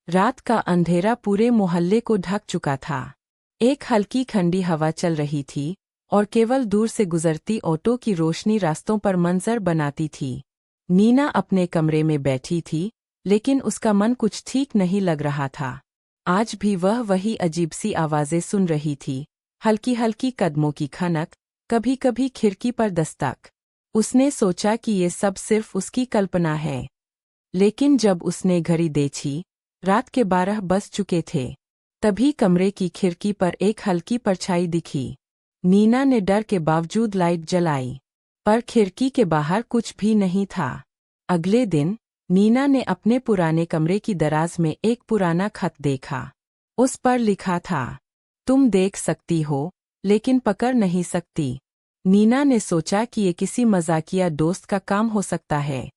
रात का अंधेरा पूरे मोहल्ले को ढक चुका था। एक हल्की ठंडी हवा चल रही थी और केवल दूर से गुजरती ऑटो की रोशनी रास्तों पर मंजर बनाती थी। नीना अपने कमरे में बैठी थी, लेकिन उसका मन कुछ ठीक नहीं लग रहा था। आज भी वह वही अजीब सी आवाज़ें सुन रही थी, हल्की हल्की कदमों की खनक, कभी कभी खिड़की पर दस्तक। उसने सोचा कि ये सब सिर्फ उसकी कल्पना है, लेकिन जब उसने घड़ी देखी, रात के 12 बज चुके थे। तभी कमरे की खिड़की पर एक हल्की परछाई दिखी। नीना ने डर के बावजूद लाइट जलाई, पर खिड़की के बाहर कुछ भी नहीं था। अगले दिन नीना ने अपने पुराने कमरे की दराज में एक पुराना खत देखा। उस पर लिखा था, तुम देख सकती हो, लेकिन पकड़ नहीं सकती। नीना ने सोचा कि ये किसी मजाकिया दोस्त का काम हो सकता है,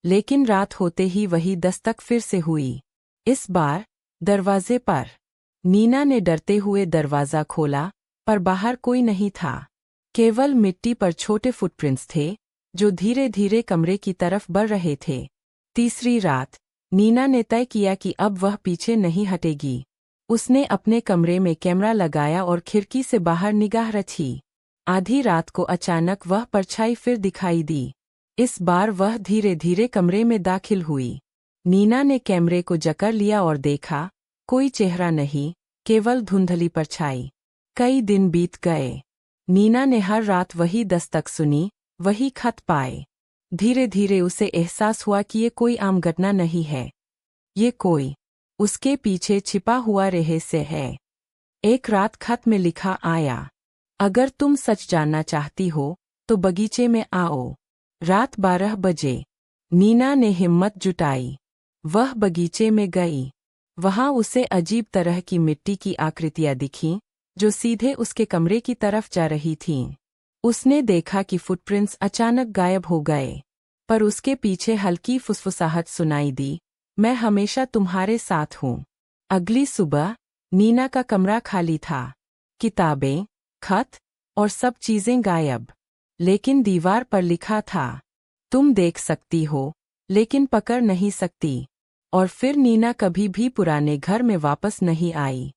लेकिन रात होते ही वही दस्तक फिर से हुई। इस बार दरवाजे पर। नीना ने डरते हुए दरवाज़ा खोला, पर बाहर कोई नहीं था। केवल मिट्टी पर छोटे फुटप्रिंट्स थे, जो धीरे धीरे कमरे की तरफ बढ़ रहे थे। तीसरी रात नीना ने तय किया कि अब वह पीछे नहीं हटेगी। उसने अपने कमरे में कैमरा लगाया और खिड़की से बाहर निगाह रखी। आधी रात को अचानक वह परछाई फिर दिखाई दी। इस बार वह धीरे धीरे कमरे में दाखिल हुई। नीना ने कैमरे को जकड़ लिया और देखा, कोई चेहरा नहीं, केवल धुंधली परछाई। कई दिन बीत गए। नीना ने हर रात वही दस्तक सुनी, वही खत पाए। धीरे धीरे उसे एहसास हुआ कि ये कोई आम घटना नहीं है। ये कोई उसके पीछे छिपा हुआ रहस्य है। एक रात खत में लिखा आया, अगर तुम सच जानना चाहती हो तो बगीचे में आओ। रात 12 बजे नीना ने हिम्मत जुटाई। वह बगीचे में गई। वहां उसे अजीब तरह की मिट्टी की आकृतियां दिखीं, जो सीधे उसके कमरे की तरफ जा रही थीं। उसने देखा कि फुटप्रिंट्स अचानक गायब हो गए, पर उसके पीछे हल्की फुसफुसाहट सुनाई दी, मैं हमेशा तुम्हारे साथ हूँ। अगली सुबह नीना का कमरा खाली था। किताबें, खत और सब चीजें गायब। लेकिन दीवार पर लिखा था, तुम देख सकती हो, लेकिन पकड़ नहीं सकती। और फिर नीना कभी भी पुराने घर में वापस नहीं आई।